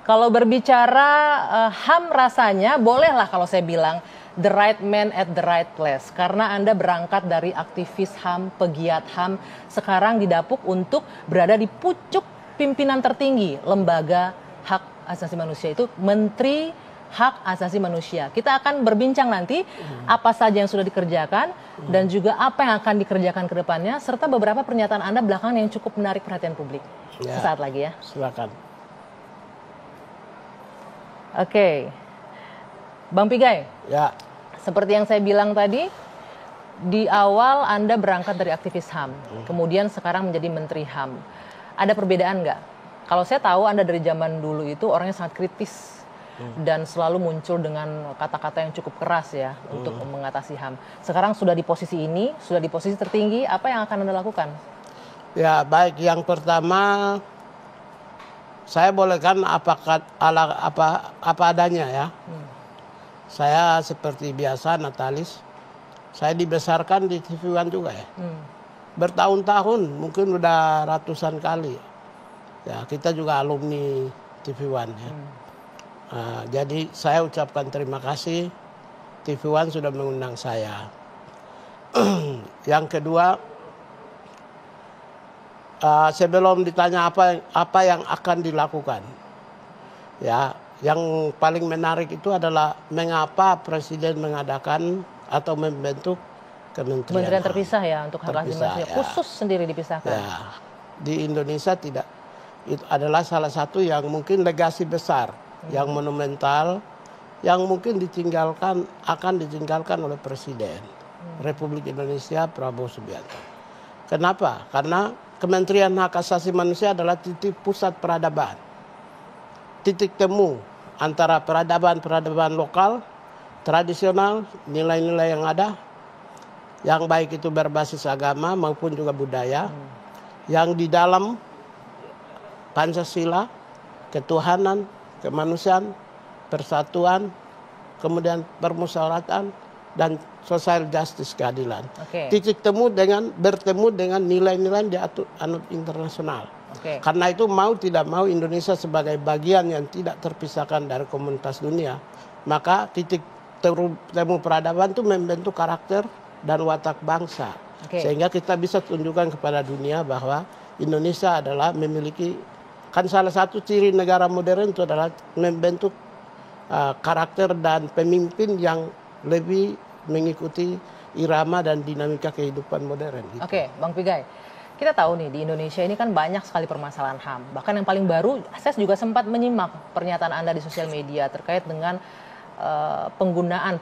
Kalau berbicara HAM rasanya bolehlah kalau saya bilang the right man at the right place. Karena Anda berangkat dari aktivis HAM, pegiat HAM, sekarang didapuk untuk berada di pucuk pimpinan tertinggi lembaga hak asasi manusia, itu Menteri Hak Asasi Manusia. Kita akan berbincang nanti apa saja yang sudah dikerjakan dan juga apa yang akan dikerjakan ke depannya, serta beberapa pernyataan Anda belakangan yang cukup menarik perhatian publik. Ya, sesaat lagi ya. Silakan. Oke, Bang Pigai. Ya. Seperti yang saya bilang tadi, di awal Anda berangkat dari aktivis HAM, kemudian sekarang menjadi Menteri HAM. Ada perbedaan nggak? Kalau saya tahu Anda dari zaman dulu itu orangnya sangat kritis dan selalu muncul dengan kata-kata yang cukup keras ya untuk mengatasi HAM. Sekarang sudah di posisi ini, sudah di posisi tertinggi, apa yang akan Anda lakukan? Ya, baik. Yang pertama, saya bolehkan apa adanya ya. Saya seperti biasa Natalis. Saya dibesarkan di TV One juga ya. Bertahun-tahun, mungkin udah ratusan kali. Ya, kita juga alumni TV One ya. Jadi saya ucapkan terima kasih TV One sudah mengundang saya. Yang kedua, sebelum ditanya apa yang akan dilakukan, ya, yang paling menarik itu adalah mengapa Presiden mengadakan atau membentuk kementerian terpisah ya untuk hak asasi manusia, khusus sendiri dipisahkan. Ya, di Indonesia tidak, itu adalah salah satu yang mungkin legasi besar, yang monumental, yang mungkin akan ditinggalkan oleh Presiden Republik Indonesia Prabowo Subianto. Kenapa? Karena Kementerian Hak Asasi Manusia adalah titik pusat peradaban. Titik temu antara peradaban lokal, tradisional, nilai-nilai yang ada, yang baik itu berbasis agama maupun juga budaya, yang di dalam Pancasila, ketuhanan, kemanusiaan, persatuan, kemudian permusyawaratan, dan social justice, keadilan. Titik temu bertemu dengan nilai-nilai diatur anut internasional. Karena itu mau tidak mau Indonesia sebagai bagian yang tidak terpisahkan dari komunitas dunia, maka titik temu peradaban itu membentuk karakter dan watak bangsa. Sehingga kita bisa tunjukkan kepada dunia bahwa Indonesia adalah memiliki, kan salah satu ciri negara modern itu adalah membentuk karakter dan pemimpin yang lebih mengikuti irama dan dinamika kehidupan modern. Gitu. Oke, Bang Pigai, kita tahu nih di Indonesia ini kan banyak sekali permasalahan HAM. Bahkan yang paling baru, saya juga sempat menyimak pernyataan Anda di sosial media terkait dengan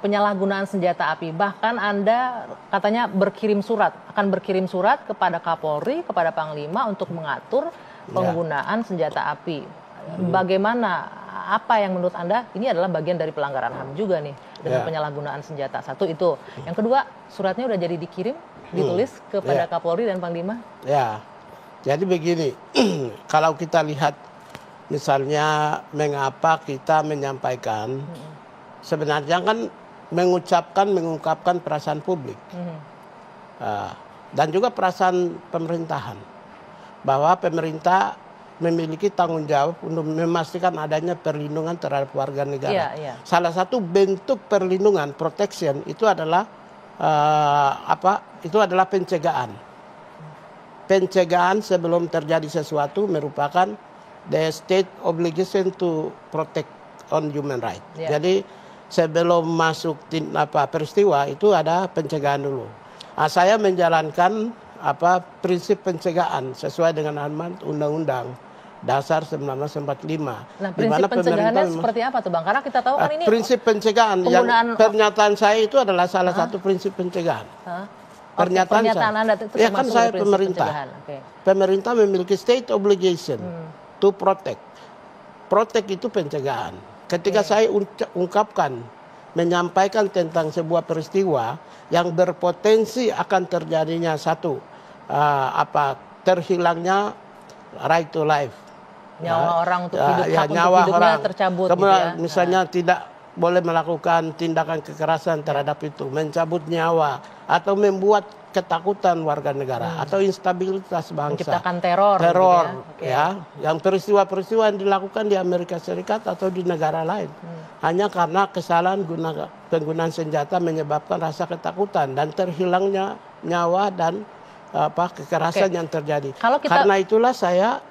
penyalahgunaan senjata api. Bahkan Anda katanya akan berkirim surat kepada Kapolri, kepada Panglima untuk mengatur penggunaan senjata api. Bagaimana? Apa yang menurut Anda ini adalah bagian dari pelanggaran HAM juga nih dengan penyalahgunaan senjata? Satu itu. Yang kedua, suratnya udah jadi dikirim, ditulis kepada Kapolri dan Panglima? Ya, jadi begini, kalau kita lihat misalnya mengapa kita menyampaikan, sebenarnya kan mengungkapkan perasaan publik dan juga perasaan pemerintahan, bahwa pemerintah memiliki tanggung jawab untuk memastikan adanya perlindungan terhadap warga negara. Salah satu bentuk perlindungan, protection, itu adalah Itu adalah pencegahan. Pencegahan sebelum terjadi sesuatu merupakan the state obligation to protect on human right. Jadi sebelum masuk peristiwa itu ada pencegahan dulu. Saya menjalankan prinsip pencegahan sesuai dengan amanat Undang-Undang Dasar 1945. Nah, prinsip pencegahannya seperti apa tuh Bang? Karena kita tahu kan ini prinsip pencegahan yang pernyataan saya itu adalah salah satu prinsip pencegahan. Pernyataan Anda itu ya kan saya pemerintah. Pemerintah memiliki state obligation to protect. Protect itu pencegahan. Ketika saya ungkapkan, menyampaikan tentang sebuah peristiwa yang berpotensi akan terjadinya terhilangnya right to life. Nyawa orang untuk hidup, hak untuk hidupnya tercabut. Kemudian misalnya tidak boleh melakukan tindakan kekerasan terhadap itu, mencabut nyawa atau membuat ketakutan warga negara atau instabilitas bangsa. Menciptakan teror. Teror, gitu ya. Yang peristiwa-peristiwa yang dilakukan di Amerika Serikat atau di negara lain. Hanya karena kesalahan penggunaan senjata menyebabkan rasa ketakutan dan terhilangnya nyawa dan kekerasan yang terjadi. Karena itulah saya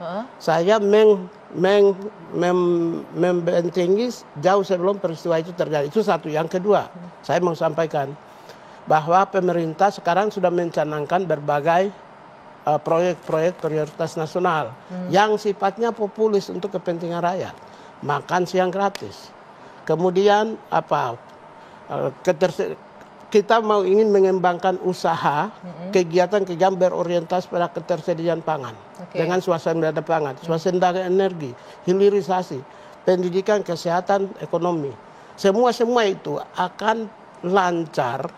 membentengi jauh sebelum peristiwa itu terjadi. Itu satu. Yang kedua, saya mau sampaikan bahwa pemerintah sekarang sudah mencanangkan berbagai proyek-proyek prioritas nasional yang sifatnya populis untuk kepentingan rakyat. Makan siang gratis. Kemudian kita mau ingin mengembangkan usaha kegiatan-kegiatan berorientasi pada ketersediaan pangan dengan swasembada pangan, swasembada energi, hilirisasi, pendidikan, kesehatan, ekonomi. Semua itu akan lancar,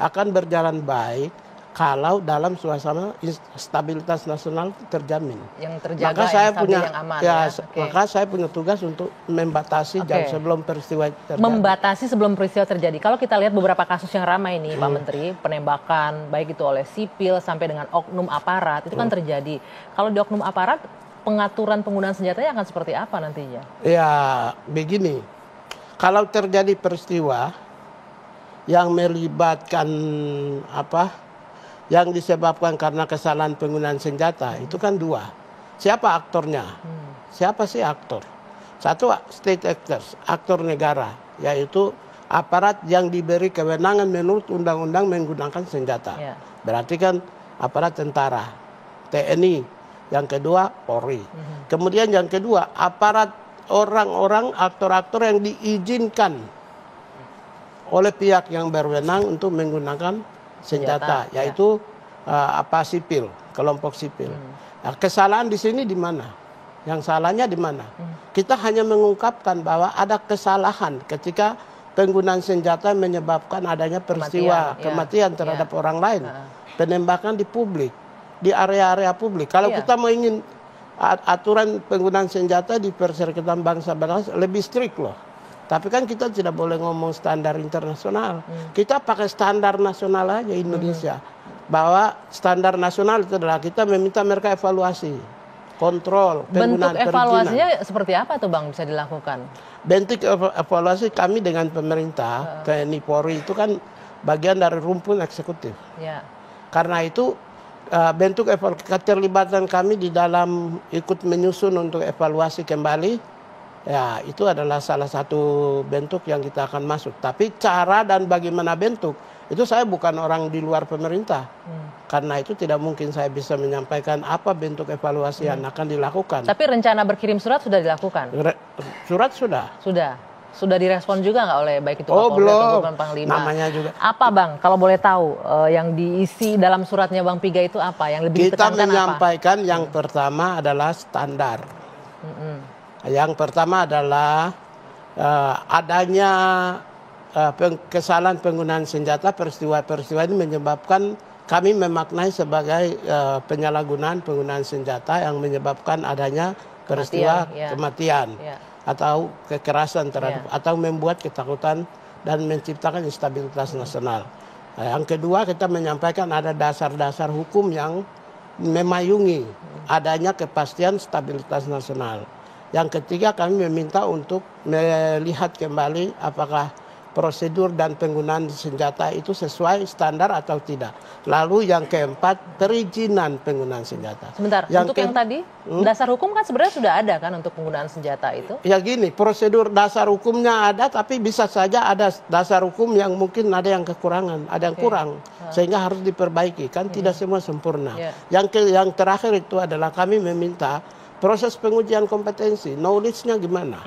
akan berjalan baik kalau dalam suasana stabilitas nasional terjamin. Yang terjaga, maka saya punya yang aman, maka saya punya tugas untuk membatasi jauh sebelum peristiwa terjadi. Membatasi sebelum peristiwa terjadi. Kalau kita lihat beberapa kasus yang ramai nih Pak Menteri, penembakan baik itu oleh sipil sampai dengan oknum aparat itu kan terjadi. Kalau di oknum aparat, pengaturan penggunaan senjatanya akan seperti apa nantinya? Ya begini, kalau terjadi peristiwa yang melibatkan yang disebabkan karena kesalahan penggunaan senjata, itu kan dua. Siapa aktornya? Siapa sih aktor? Satu, state actors, aktor negara, yaitu aparat yang diberi kewenangan menurut undang-undang menggunakan senjata. Berarti kan aparat tentara, TNI. Yang kedua, Polri. Kemudian yang kedua, aparat orang-orang, aktor-aktor yang diizinkan oleh pihak yang berwenang untuk menggunakan senjata, yaitu sipil, kelompok sipil. Nah, kesalahan di sini di mana? Yang salahnya di mana? Kita hanya mengungkapkan bahwa ada kesalahan ketika penggunaan senjata menyebabkan adanya peristiwa kematian terhadap orang lain, penembakan di publik, di area-area publik. Kalau kita mau ingin aturan penggunaan senjata di Perserikatan Bangsa-Bangsa lebih strict loh. Tapi kan kita tidak boleh ngomong standar internasional. Kita pakai standar nasional aja Indonesia. Bahwa standar nasional itu adalah kita meminta mereka evaluasi, kontrol, penggunaan perizinan. Bentuk evaluasinya seperti apa tuh Bang bisa dilakukan? Bentuk evaluasi kami dengan pemerintah, TNI Polri itu kan bagian dari rumpun eksekutif. Karena itu bentuk keterlibatan kami di dalam ikut menyusun untuk evaluasi kembali, ya itu adalah salah satu bentuk yang kita akan masuk. Tapi cara dan bagaimana bentuk, itu saya bukan orang di luar pemerintah. Karena itu tidak mungkin saya bisa menyampaikan apa bentuk evaluasi yang akan dilakukan. Tapi rencana berkirim surat sudah dilakukan? Surat sudah. Sudah direspon juga nggak oleh baik itu Kapolri atau Panglima? Namanya juga. Apa Bang, kalau boleh tahu yang diisi dalam suratnya Bang Piga itu apa? Yang lebih ditekankan apa? Kita menyampaikan yang pertama adalah standar. Yang pertama adalah adanya kesalahan penggunaan senjata, peristiwa-peristiwa ini menyebabkan kami memaknai sebagai penyalahgunaan penggunaan senjata yang menyebabkan adanya peristiwa kematian atau kekerasan terhadap atau membuat ketakutan dan menciptakan instabilitas nasional. Yang kedua, kita menyampaikan ada dasar-dasar hukum yang memayungi adanya kepastian stabilitas nasional. Yang ketiga, kami meminta untuk melihat kembali apakah prosedur dan penggunaan senjata itu sesuai standar atau tidak. Lalu yang keempat, perizinan penggunaan senjata. Sebentar, yang tadi, dasar hukum kan sebenarnya sudah ada kan untuk penggunaan senjata itu? Ya gini, prosedur dasar hukumnya ada, tapi bisa saja ada dasar hukum yang mungkin ada yang kekurangan, ada yang kurang. Sehingga harus diperbaiki, kan tidak semua sempurna. Yang terakhir itu adalah kami meminta proses pengujian kompetensi, knowledge-nya gimana?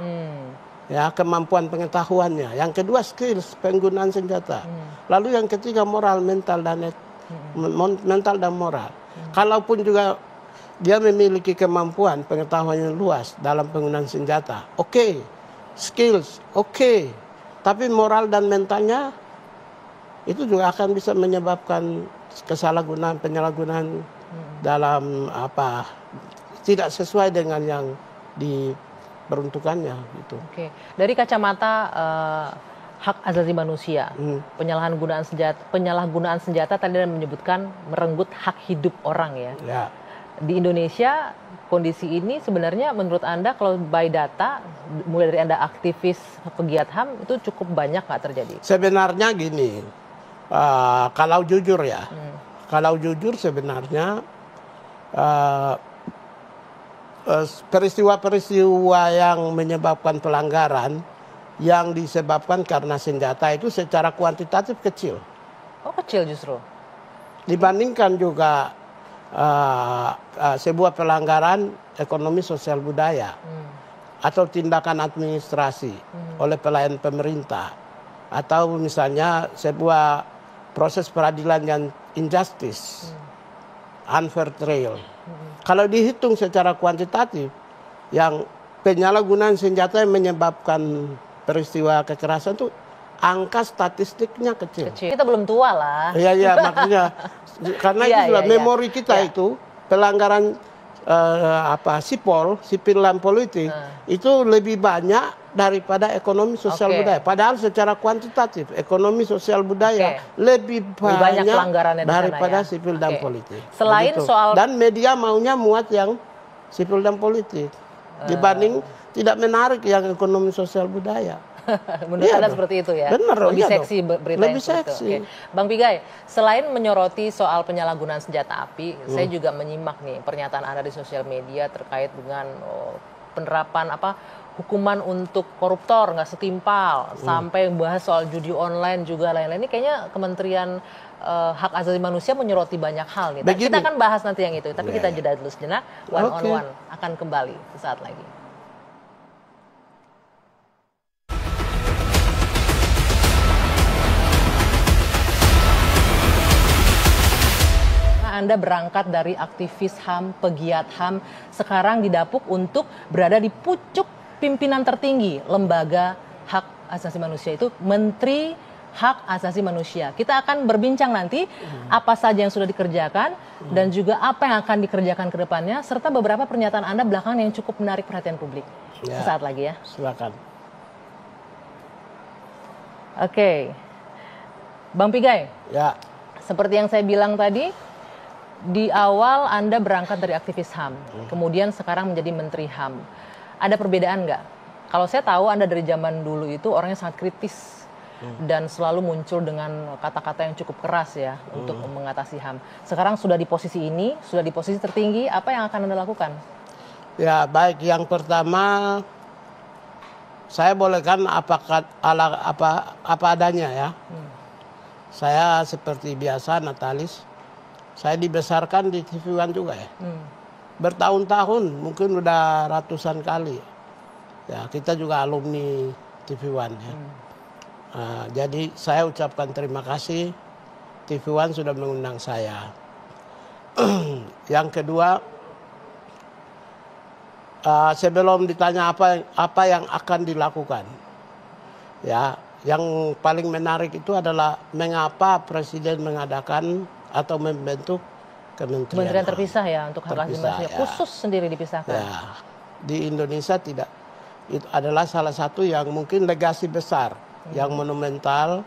Ya, kemampuan pengetahuannya. Yang kedua, skills penggunaan senjata. Lalu yang ketiga, moral, mental dan moral. Kalaupun juga dia memiliki kemampuan pengetahuan yang luas dalam penggunaan senjata, oke. Skills, oke. Tapi moral dan mentalnya itu juga akan bisa menyebabkan kesalahgunaan, penyalahgunaan dalam tidak sesuai dengan yang diperuntukannya gitu. Dari kacamata hak asasi manusia, penyalahgunaan senjata tadi Anda menyebutkan merenggut hak hidup orang ya. Ya. Di Indonesia kondisi ini sebenarnya menurut Anda kalau by data mulai dari Anda aktivis pegiat HAM itu cukup banyak nggak terjadi? Sebenarnya gini, kalau jujur ya, kalau jujur sebenarnya peristiwa-peristiwa yang menyebabkan pelanggaran yang disebabkan karena senjata itu secara kuantitatif kecil. Oh kecil justru? Dibandingkan juga sebuah pelanggaran ekonomi sosial budaya atau tindakan administrasi oleh pelayan pemerintah atau misalnya sebuah proses peradilan yang injustice, unfair trial. Kalau dihitung secara kuantitatif, yang penyalahgunaan senjata yang menyebabkan peristiwa kekerasan itu angka statistiknya kecil. Kita belum tua lah. Iya, makanya karena itu sudah memori kita itu pelanggaran sipil dan politik itu lebih banyak daripada ekonomi sosial budaya. Padahal secara kuantitatif ekonomi sosial budaya lebih banyak pelanggarannya daripada sipil dan politik. Selain soal dan media maunya muat yang sipil dan politik dibanding tidak menarik yang ekonomi sosial budaya. Menurut Anda seperti itu ya? Benar, lebih seksi berita lebih yang seksi. Oke. Bang Pigai, selain menyoroti soal penyalahgunaan senjata api, saya juga menyimak nih pernyataan Anda di sosial media terkait dengan penerapan hukuman untuk koruptor nggak setimpal, sampai bahas soal judi online juga lain-lain. Ini kayaknya Kementerian Hak Asasi Manusia menyoroti banyak hal nih. Kita akan bahas nanti yang itu, tapi kita jeda dulu sejenak. One on One akan kembali sesaat lagi. Anda berangkat dari aktivis HAM, pegiat HAM, sekarang didapuk untuk berada di pucuk pimpinan tertinggi lembaga hak asasi manusia, itu Menteri Hak Asasi Manusia. Kita akan berbincang nanti apa saja yang sudah dikerjakan dan juga apa yang akan dikerjakan ke depannya, serta beberapa pernyataan Anda belakangan yang cukup menarik perhatian publik. Sesaat lagi ya. Silakan. Oke. Bang Pigai. Ya. Seperti yang saya bilang tadi, di awal Anda berangkat dari aktivis HAM, kemudian sekarang menjadi Menteri HAM. Ada perbedaan nggak? Kalau saya tahu Anda dari zaman dulu itu orangnya sangat kritis dan selalu muncul dengan kata-kata yang cukup keras ya untuk mengatasi HAM. Sekarang sudah di posisi ini, sudah di posisi tertinggi, apa yang akan Anda lakukan? Ya baik, yang pertama saya bolehkan apa adanya ya. Saya seperti biasa Natalis. Saya dibesarkan di TV One juga ya. Bertahun-tahun, mungkin udah ratusan kali. Ya, kita juga alumni TV One ya. Jadi saya ucapkan terima kasih TV One sudah mengundang saya. Yang kedua, sebelum ditanya apa yang akan dilakukan, ya, yang paling menarik itu adalah mengapa Presiden mengadakan atau membentuk kementerian terpisah ya untuk hak asasi manusia, khusus sendiri dipisahkan. Ya, di Indonesia tidak. Itu adalah salah satu yang mungkin legasi besar, yang monumental,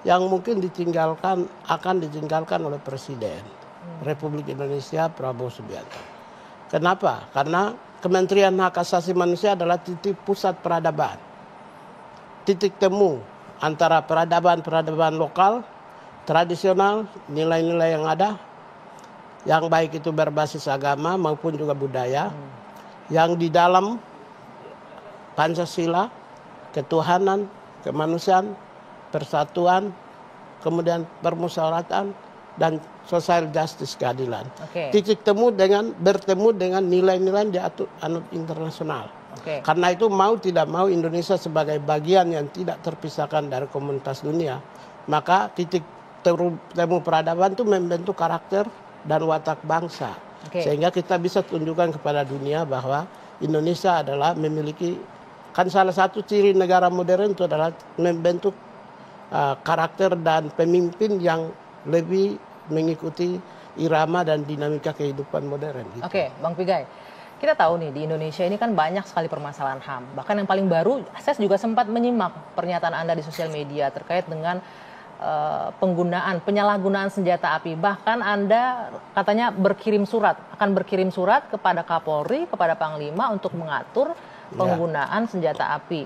yang mungkin akan ditinggalkan oleh Presiden Republik Indonesia Prabowo Subianto. Kenapa? Karena Kementerian Hak Asasi Manusia adalah titik pusat peradaban, titik temu antara peradaban lokal, tradisional, nilai-nilai yang ada, yang baik itu berbasis agama maupun juga budaya, yang di dalam Pancasila, ketuhanan, kemanusiaan, persatuan, kemudian permusyawaratan, dan social justice, keadilan. Titik temu bertemu dengan nilai-nilai yang diatur internasional. Karena itu mau tidak mau Indonesia sebagai bagian yang tidak terpisahkan dari komunitas dunia, maka titik temu peradaban itu membentuk karakter dan watak bangsa. Sehingga kita bisa tunjukkan kepada dunia bahwa Indonesia adalah memiliki, kan salah satu ciri negara modern itu adalah membentuk karakter dan pemimpin yang lebih mengikuti irama dan dinamika kehidupan modern. Gitu. Bang Pigai. Kita tahu nih di Indonesia ini kan banyak sekali permasalahan HAM. Bahkan yang paling baru, saya juga sempat menyimak pernyataan Anda di sosial media terkait dengan penyalahgunaan senjata api. Bahkan Anda katanya akan berkirim surat kepada Kapolri, kepada Panglima untuk mengatur penggunaan senjata api.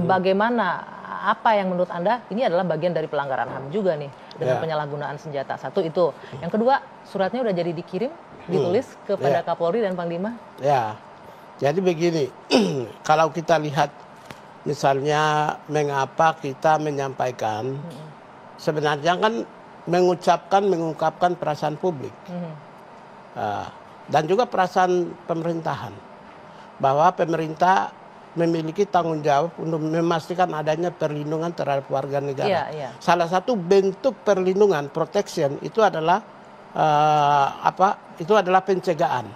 Bagaimana, apa yang menurut Anda ini adalah bagian dari pelanggaran HAM juga nih dengan penyalahgunaan senjata? Satu itu. Yang kedua, suratnya udah jadi dikirim, ditulis kepada Kapolri dan Panglima? Ya, jadi begini, kalau kita lihat misalnya mengapa kita menyampaikan, sebenarnya kan mengungkapkan perasaan publik dan juga perasaan pemerintahan, bahwa pemerintah memiliki tanggung jawab untuk memastikan adanya perlindungan terhadap warga negara. Salah satu bentuk perlindungan, protection, itu adalah itu adalah pencegahan.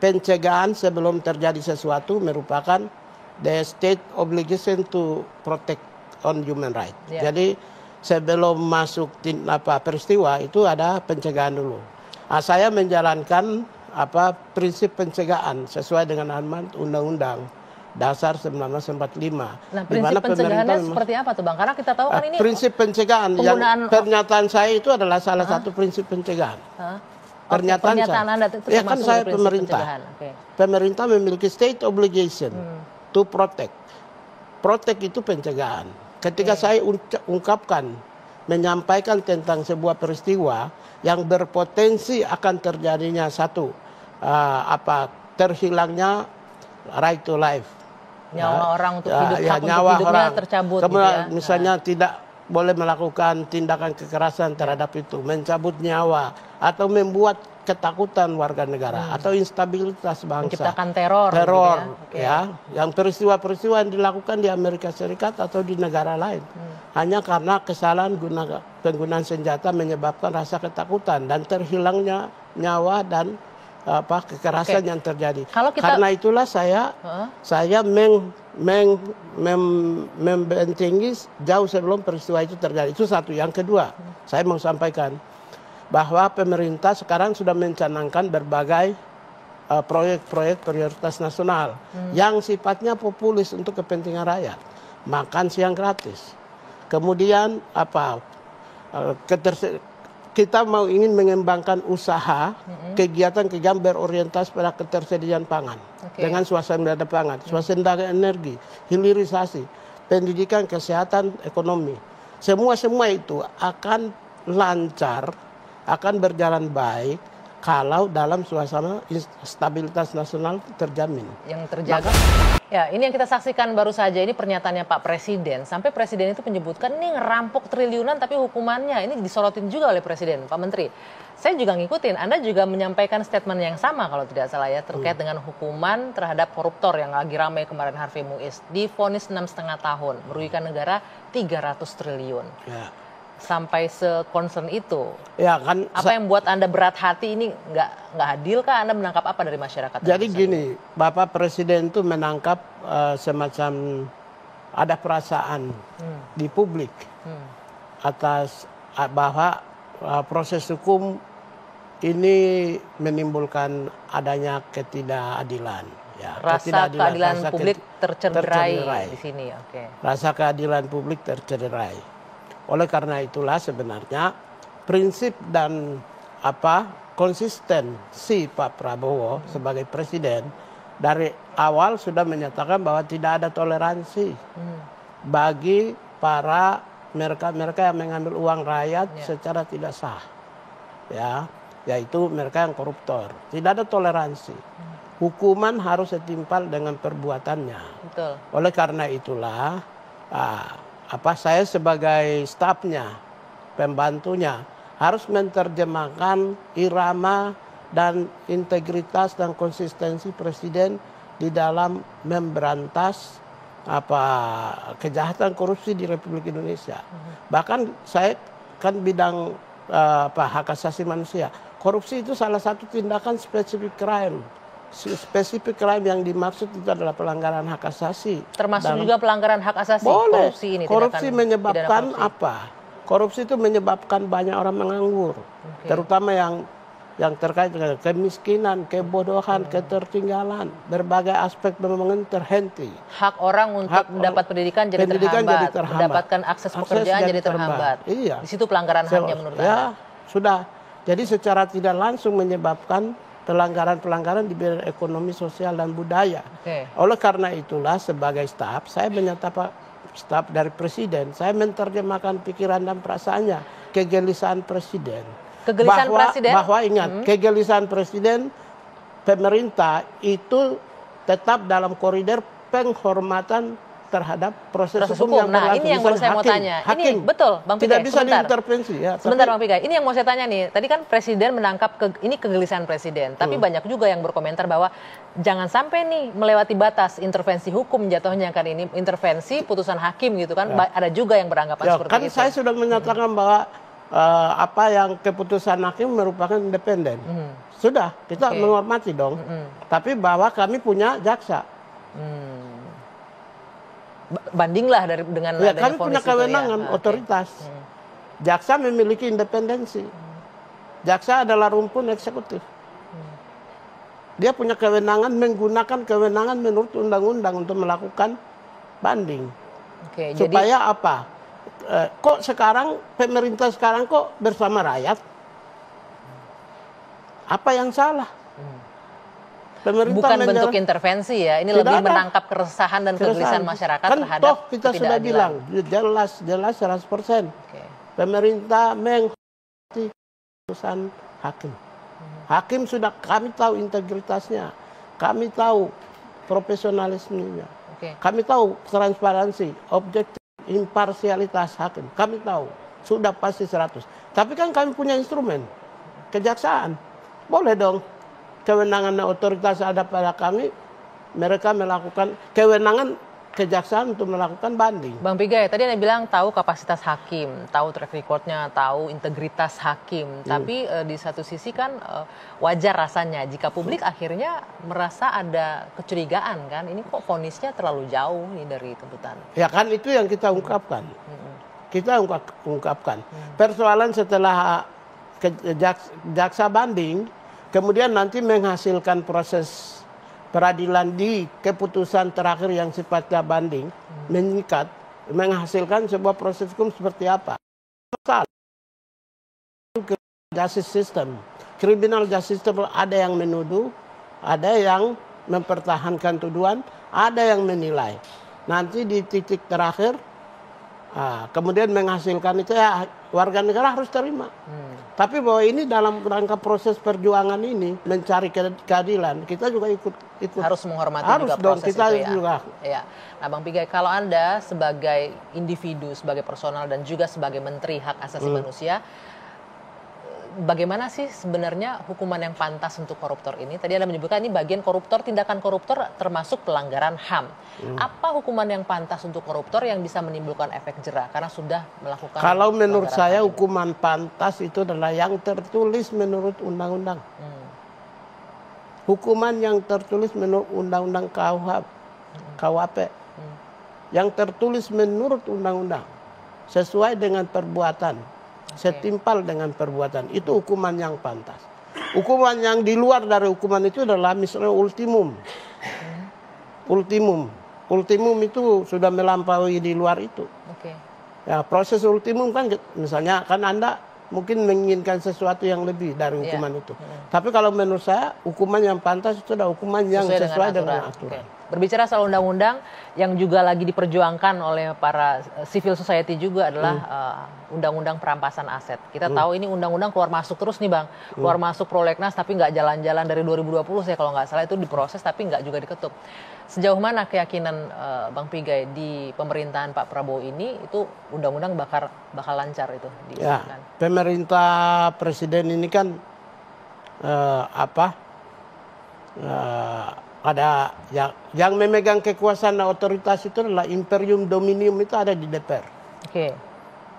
Pencegahan sebelum terjadi sesuatu merupakan the state obligation to protect on human right. Jadi sebelum masuk peristiwa itu ada pencegahan dulu. Saya menjalankan prinsip pencegahan sesuai dengan amanat Undang-Undang Dasar 1945. Nah, prinsip pencegahannya seperti apa tuh Bang? Karena kita tahu kan ini prinsip pencegahan yang pernyataan saya itu adalah salah satu prinsip pencegahan. Pernyataan Anda itu ya kan saya pemerintah. Pemerintah memiliki state obligation to protect. Protect itu pencegahan. Ketika saya menyampaikan tentang sebuah peristiwa yang berpotensi akan terjadinya terhilangnya right to life, nyawa orang untuk hidup, hak untuk hidupnya tercabut, misalnya tidak boleh melakukan tindakan kekerasan terhadap itu, mencabut nyawa atau membuat ketakutan warga negara atau instabilitas bangsa, menciptakan teror yang peristiwa-peristiwa yang dilakukan di Amerika Serikat atau di negara lain hanya karena kesalahan penggunaan senjata menyebabkan rasa ketakutan dan terhilangnya nyawa dan kekerasan yang terjadi. Karena itulah saya membentengi jauh sebelum peristiwa itu terjadi. Itu satu. Yang kedua, saya mau sampaikan bahwa pemerintah sekarang sudah mencanangkan berbagai proyek-proyek prioritas nasional yang sifatnya populis untuk kepentingan rakyat. Makan siang gratis. Kemudian kita ingin mengembangkan usaha kegiatan-kegiatan berorientasi pada ketersediaan pangan dengan swasembada pangan, swasembada energi, hilirisasi, pendidikan, kesehatan, ekonomi. Semua itu akan lancar, akan berjalan baik kalau dalam suasana stabilitas nasional terjamin. Yang terjaga. Ya, ini yang kita saksikan baru saja, ini pernyataannya Pak Presiden. Sampai Presiden itu menyebutkan ini ngerampok triliunan tapi hukumannya ini disorotin juga oleh Presiden, Pak Menteri. Saya juga ngikutin, Anda juga menyampaikan statement yang sama kalau tidak salah ya, terkait dengan hukuman terhadap koruptor yang lagi ramai kemarin, Harvey Muiz. Divonis 6,5 tahun, merugikan negara 300 triliun. Ya. Sampai se-concern itu. Ya kan. Apa yang buat Anda berat hati ini nggak adil kah? Anda menangkap apa dari masyarakat? Jadi gini, Bapak Presiden itu menangkap semacam ada perasaan di publik atas bahwa proses hukum ini menimbulkan adanya ketidakadilan. Ya, rasa keadilan publik tercederai di sini. Rasa keadilan publik tercederai. Oleh karena itulah sebenarnya prinsip dan konsistensi Pak Prabowo sebagai presiden dari awal sudah menyatakan bahwa tidak ada toleransi bagi para mereka yang mengambil uang rakyat secara tidak sah, yaitu mereka yang koruptor. Tidak ada toleransi. Hukuman harus setimpal dengan perbuatannya. Betul. Oleh karena itulah saya sebagai stafnya, pembantunya harus menerjemahkan irama dan integritas dan konsistensi presiden di dalam memberantas kejahatan korupsi di Republik Indonesia. Bahkan saya kan bidang hak asasi manusia. Korupsi itu salah satu tindakan spesifik crime. Spesifik crime yang dimaksud itu adalah pelanggaran hak asasi. Termasuk juga pelanggaran hak asasi. Boleh. Korupsi ini. Korupsi menyebabkan apa? Korupsi itu menyebabkan banyak orang menganggur. Terutama yang terkait dengan kemiskinan, kebodohan, ketertinggalan, berbagai aspek memang terhenti. Hak orang untuk mendapat pendidikan jadi terhambat, mendapatkan akses pekerjaan jadi terhambat. Iya. Di situ pelanggaran HAM-nya menurut Anda? Sudah. Jadi secara tidak langsung menyebabkan pelanggaran-pelanggaran di bidang ekonomi, sosial, dan budaya. Oleh karena itulah sebagai staf, saya menyatakan staf dari Presiden, saya menerjemahkan pikiran dan perasaannya, kegelisahan Presiden. Kegelisahan Presiden? Bahwa ingat, kegelisahan Presiden, pemerintah itu tetap dalam koridor penghormatan terhadap proses hukum yang berlangsung. Nah, ini yang baru saya mau tanya. Ini betul, Bang Pigai. Tidak bisa diintervensi. Ya, sebentar, Bang Pigai. Ini yang mau saya tanya nih. Tadi kan Presiden menangkap ini kegelisahan Presiden. Tapi banyak juga yang berkomentar bahwa jangan sampai nih melewati batas intervensi hukum jatuhnya kan ini intervensi putusan hakim gitu kan. Ada juga yang beranggapan seperti kan itu. Saya sudah menyatakan bahwa apa yang keputusan hakim merupakan independen. Sudah, kita menghormati dong. Tapi bahwa kami punya jaksa. Bandinglah dengan kami punya kewenangan otoritas. Jaksa memiliki independensi. Jaksa adalah rumpun eksekutif. Dia punya kewenangan menggunakan kewenangan menurut undang-undang untuk melakukan banding. Supaya apa? Kok sekarang pemerintah sekarang kok bersama rakyat? Apa yang salah? Bukan bentuk intervensi ya, ini lebih menangkap keresahan dan kegelisahan masyarakat terhadap toh kita sudah bilang jelas 100%. Pemerintah menghormati keputusan hakim. Hakim sudah, kami tahu integritasnya, kami tahu profesionalismenya, kami tahu transparansi, objektif, imparsialitas hakim, kami tahu sudah pasti 100. Tapi kan kami punya instrumen, kejaksaan, boleh dong. Kewenangan otoritas ada pada kami, mereka melakukan kewenangan kejaksaan untuk melakukan banding. Bang Pigai, tadi Anda bilang tahu kapasitas hakim, tahu track recordnya, tahu integritas hakim. Tapi di satu sisi kan wajar rasanya jika publik akhirnya merasa ada kecurigaan kan, ini kok vonisnya terlalu jauh nih dari tuntutan. Ya kan itu yang kita ungkapkan. Kita ungkapkan. Persoalan setelah jaksa banding, kemudian nanti menghasilkan proses peradilan di keputusan terakhir yang sifatnya banding, mengikat, menghasilkan sebuah proses hukum seperti apa. Justice system, criminal justice system, ada yang menuduh, ada yang mempertahankan tuduhan, ada yang menilai. Nanti di titik terakhir, kemudian menghasilkan itu ya warga negara harus terima. Tapi bahwa ini dalam rangka proses perjuangan ini mencari keadilan, kita juga ikut harus menghormati harus juga dong, proses kita itu ya. Juga. Ya. Nah, Bang Pigai, kalau Anda sebagai individu, sebagai personal dan juga sebagai Menteri Hak Asasi Manusia, bagaimana sih sebenarnya hukuman yang pantas untuk koruptor ini? Tadi Anda menyebutkan ini bagian koruptor, tindakan koruptor termasuk pelanggaran HAM. Apa hukuman yang pantas untuk koruptor yang bisa menimbulkan efek jera karena sudah melakukan? Kalau menurut saya hukuman pantas itu adalah yang tertulis menurut undang-undang. Hukuman yang tertulis menurut undang-undang KUHP. Yang tertulis menurut undang-undang sesuai dengan perbuatan. Setimpal dengan perbuatan, itu hukuman yang pantas. Hukuman yang di luar dari hukuman itu adalah misalnya ultimum. Ultimum itu sudah melampaui di luar itu. Ya, proses ultimum kan misalnya kan Anda mungkin menginginkan sesuatu yang lebih dari hukuman itu. Tapi kalau menurut saya hukuman yang pantas itu adalah hukuman yang sesuai dengan aturan. Berbicara soal undang-undang yang juga lagi diperjuangkan oleh para civil society juga adalah undang-undang perampasan aset. Kita tahu ini undang-undang keluar masuk terus nih Bang. Keluar masuk prolegnas tapi nggak jalan-jalan dari 2020 saya kalau nggak salah itu diproses tapi nggak juga diketuk. Sejauh mana keyakinan Bang Pigai di pemerintahan Pak Prabowo ini itu undang-undang bakal lancar itu disahkan? Ya, pemerintah presiden ini kan ada yang memegang kekuasaan dan otoritas itu adalah imperium dominium itu ada di DPR.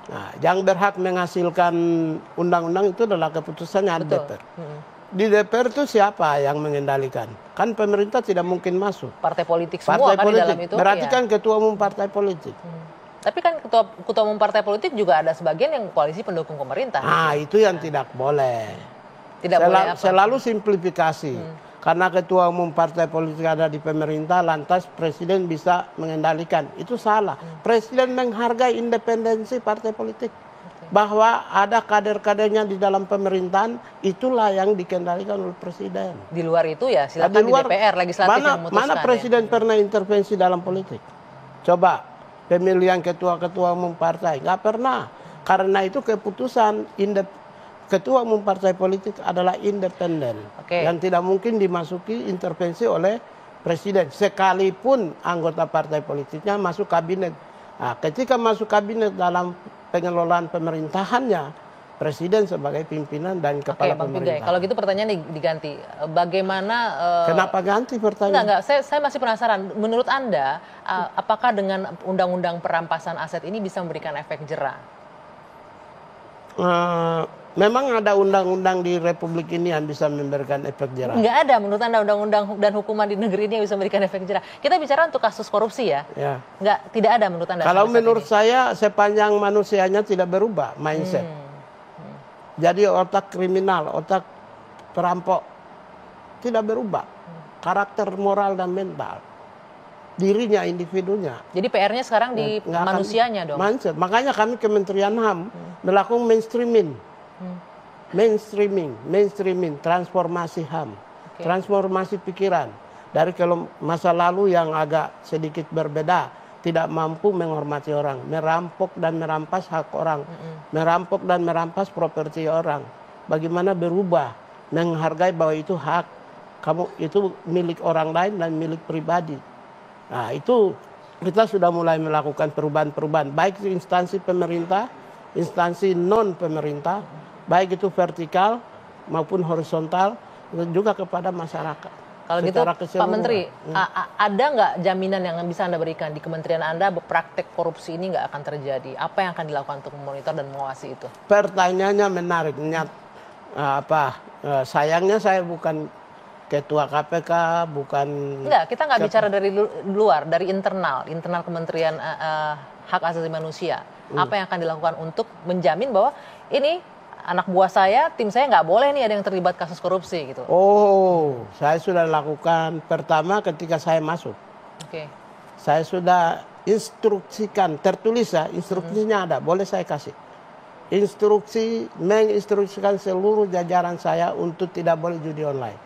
Nah, yang berhak menghasilkan undang-undang itu adalah keputusannya ada DPR. Di DPR itu siapa yang mengendalikan? Kan pemerintah tidak mungkin masuk. Partai politik semua kan di dalam itu. Berarti kan ketua umum partai politik. Tapi kan ketua umum partai politik juga ada sebagian yang koalisi pendukung pemerintah. Itu yang tidak boleh. Tidak boleh apa? Selalu simplifikasi. Karena ketua umum partai politik ada di pemerintah, lantas presiden bisa mengendalikan. Itu salah. Presiden menghargai independensi partai politik. Bahwa ada kader-kadernya di dalam pemerintahan, itulah yang dikendalikan oleh presiden. Di luar itu ya silakan di DPR, legislatif yang memutuskan. Mana presiden pernah intervensi dalam politik? Coba pemilihan ketua-ketua umum partai, nggak pernah. Karena itu keputusan ketua umum partai politik adalah independen, yang tidak mungkin dimasuki intervensi oleh presiden, sekalipun anggota partai politiknya masuk kabinet. Nah, ketika masuk kabinet dalam pengelolaan pemerintahannya, presiden sebagai pimpinan dan kepala pemerintahan. Kalau gitu pertanyaan diganti. Bagaimana? Kenapa ganti pertanyaan? Enggak. Saya masih penasaran. Menurut Anda, apakah dengan undang-undang perampasan aset ini bisa memberikan efek jera? Memang ada undang-undang di Republik ini yang bisa memberikan efek jera? Enggak ada menurut Anda undang-undang dan hukuman di negeri ini yang bisa memberikan efek jera. Kita bicara untuk kasus korupsi ya. Tidak ada menurut Anda. Kalau menurut saya sepanjang manusianya tidak berubah mindset. Jadi otak kriminal, otak perampok tidak berubah. Karakter moral dan mental. Dirinya, individunya. Jadi PR-nya sekarang di manusianya dong. Mindset. Makanya kami Kementerian HAM melakukan mainstreaming, transformasi HAM, transformasi pikiran dari masa lalu yang agak sedikit berbeda, tidak mampu menghormati orang, merampok dan merampas hak orang, merampok dan merampas properti orang. Bagaimana berubah, menghargai bahwa itu hak kamu, itu milik orang lain dan milik pribadi. Nah, itu kita sudah mulai melakukan perubahan-perubahan, baik di instansi pemerintah, instansi non pemerintah, baik itu vertikal maupun horizontal, dan juga kepada masyarakat. Kalau gitu Pak Menteri, ada nggak jaminan yang bisa Anda berikan di kementerian Anda praktek korupsi ini nggak akan terjadi? Apa yang akan dilakukan untuk memonitor dan mengawasi itu? Pertanyaannya menarik. Sayangnya saya bukan ketua KPK, bukan... Enggak, kita nggak bicara dari luar, dari internal Kementerian Hak Asasi Manusia. Apa yang akan dilakukan untuk menjamin bahwa ini anak buah saya, tim saya nggak boleh nih ada yang terlibat kasus korupsi gitu. Oh, saya sudah lakukan pertama ketika saya masuk. Saya sudah instruksikan, tertulis ya, instruksinya ada, boleh saya kasih. Menginstruksikan seluruh jajaran saya untuk tidak boleh judi online.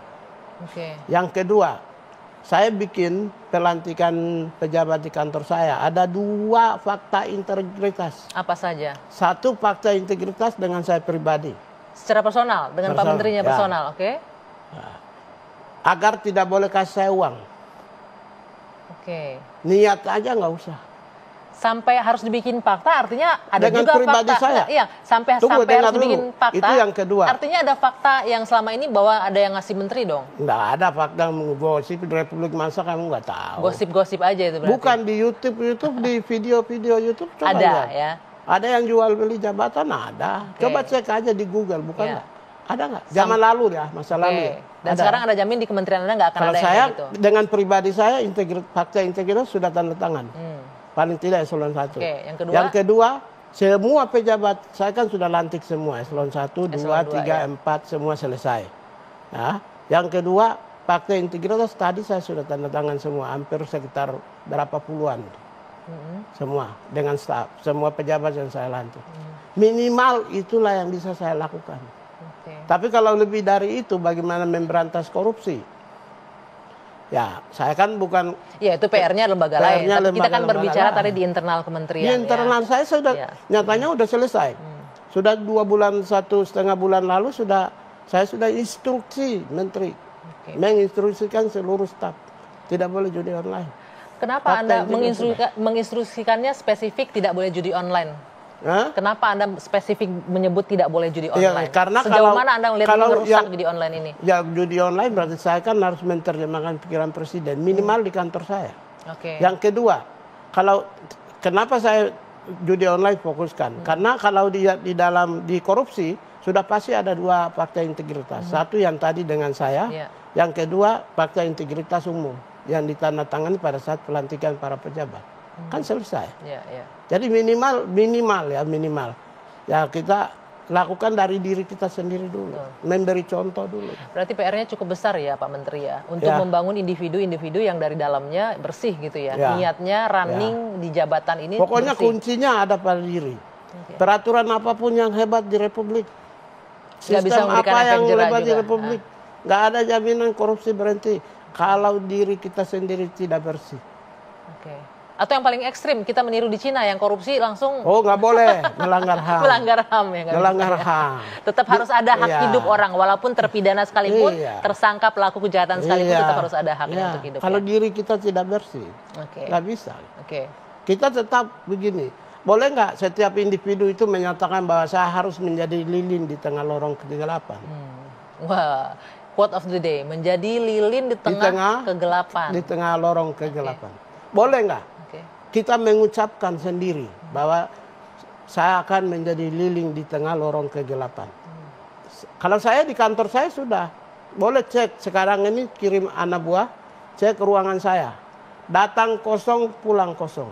Yang kedua, saya bikin pelantikan pejabat di kantor saya. Ada 2 fakta integritas. Apa saja? 1 fakta integritas dengan saya pribadi. Secara personal, dengan Pak Menterinya personal, Agar tidak boleh kasih saya uang. Niat aja nggak usah. Sampai harus dibikin fakta, artinya ada dengan juga pribadi fakta. Saya. Iya, sampai harus dibikin fakta. Itu yang kedua. Artinya ada fakta yang selama ini bahwa ada yang ngasih menteri dong? Nggak ada fakta menggosip di Republik, masa kamu nggak tahu. Gosip-gosip aja itu berarti? Bukan di YouTube, di video-video YouTube. Coba ada lihat. Ya? Ada yang jual beli jabatan, ada. Coba cek aja di Google, bukan nggak? Ada nggak? Zaman lalu ya, masa lalu ya. Dan sekarang ada jamin di kementerian Anda nggak akan ada yang kayak gitu? Dengan pribadi saya, fakta integritas sudah tanda tangan. Paling tidak eselon 1. Yang kedua, semua pejabat saya kan sudah lantik semua, eselon 1, 2, 3, 4 semua selesai. Ya. Yang kedua, fakta integritas tadi saya sudah tanda tangan semua, hampir sekitar berapa puluhan. Semua dengan staf, semua pejabat yang saya lantik. Minimal itulah yang bisa saya lakukan. Tapi kalau lebih dari itu, bagaimana memberantas korupsi? Ya, saya kan bukan... Ya, itu PR-nya lembaga lain. Tapi kita kan berbicara tadi di internal kementerian. Di internal saya sudah, nyatanya sudah selesai. Sudah 2 bulan, 1,5 bulan lalu saya sudah instruksi menteri. Menginstruksikan seluruh staf. Tidak boleh judi online. Kenapa Anda menginstruksikannya spesifik tidak boleh judi online? Kenapa Anda spesifik menyebut tidak boleh judi online? Karena sejauh mana Anda melihat ini merusak judi online ini? Ya, judi online berarti saya kan harus menerjemahkan pikiran presiden minimal di kantor saya. Yang kedua, kenapa saya judi online fokuskan? Karena kalau di korupsi sudah pasti ada 2 fakta integritas. Satu yang tadi dengan saya, yang kedua fakta integritas umum yang ditandatangani pada saat pelantikan para pejabat. Kan selesai. Jadi minimal. Ya kita lakukan dari diri kita sendiri dulu, memberi contoh dulu. Berarti PR-nya cukup besar ya Pak Menteri ya, untuk membangun individu-individu yang dari dalamnya bersih gitu ya, niatnya running di jabatan ini. Pokoknya bersih. kuncinya ada pada diri. Peraturan apapun yang hebat di Republik, bisa sistem apa yang hebat di juga. Republik, nggak ada jaminan korupsi berhenti kalau diri kita sendiri tidak bersih. Oke. Atau yang paling ekstrim, kita meniru di Cina yang korupsi langsung... Oh, nggak boleh, melanggar HAM. Melanggar HAM ya. Melanggar HAM. Tetap harus ada hak hidup orang, walaupun terpidana sekalipun, tersangka pelaku kejahatan sekalipun, tetap harus ada haknya untuk hidup. Kalau diri kita tidak bersih, nggak bisa. Kita tetap begini, boleh nggak setiap individu itu menyatakan bahwa saya harus menjadi lilin di tengah lorong kegelapan? Wah, quote of the day, menjadi lilin di tengah kegelapan. Di tengah lorong kegelapan. Boleh nggak? Kita mengucapkan sendiri bahwa saya akan menjadi lilin di tengah lorong kegelapan. Kalau saya di kantor saya sudah, boleh cek sekarang ini, kirim anak buah, cek ruangan saya. Datang kosong, pulang kosong.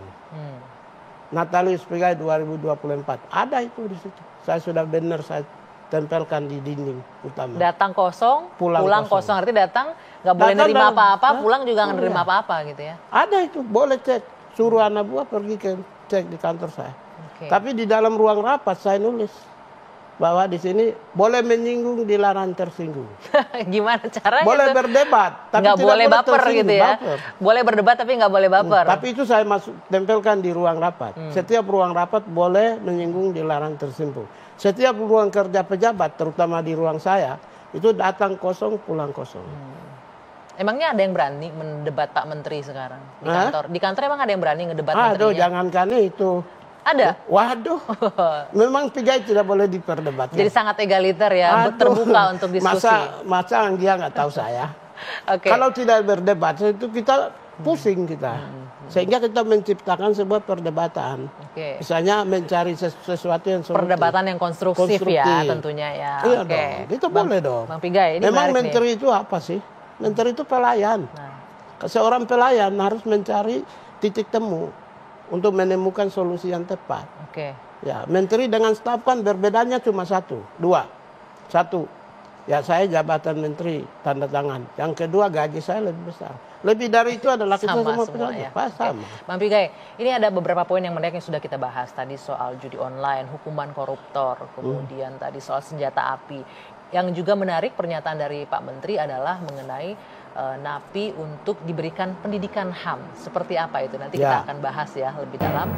Natalius Pigai 2024, ada itu di situ. Saya sudah benar, saya tempelkan di dinding utama. Datang kosong, pulang kosong. Artinya datang nggak boleh nerima apa-apa, pulang juga nggak nerima apa-apa gitu ya. Ada itu, boleh cek. Suruh anak buah pergi cek di kantor saya. Tapi di dalam ruang rapat saya nulis bahwa di sini boleh menyinggung, dilarang tersinggung. Gimana caranya? Boleh berdebat, tapi nggak boleh baper gitu ya. Baper. Boleh berdebat tapi nggak boleh baper. Tapi itu saya tempelkan di ruang rapat. Setiap ruang rapat boleh menyinggung, dilarang tersinggung. Setiap ruang kerja pejabat, terutama di ruang saya, itu datang kosong, pulang kosong. Emangnya ada yang berani mendebat Pak Menteri sekarang di kantor? Di kantor emang ada yang berani ngedebat menterinya? Aduh, jangankan itu. Ada? Waduh, memang Pigai tidak boleh diperdebatkan. Jadi sangat egaliter ya, terbuka untuk diskusi. Masa dia nggak tahu saya. Kalau tidak berdebat, itu kita pusing kita. Sehingga kita menciptakan sebuah perdebatan. Misalnya mencari sesuatu yang perdebatan yang konstruktif ya tentunya ya. Iya dong, itu boleh dong. Bang Pigai, ini memang menteri itu apa sih? Menteri itu pelayan. Seorang pelayan harus mencari titik temu untuk menemukan solusi yang tepat. Ya, menteri dengan staf kan berbedanya cuma dua. Satu, ya saya jabatan menteri tanda tangan. Yang kedua gaji saya lebih besar. Lebih dari itu adalah kita semua ya. Sama. Bang Pigai, ini ada beberapa poin yang menarik yang sudah kita bahas tadi soal judi online, hukuman koruptor, kemudian tadi soal senjata api. Yang juga menarik pernyataan dari Pak Menteri adalah mengenai napi untuk diberikan pendidikan HAM. Seperti apa itu? Nanti kita akan bahas ya lebih dalam.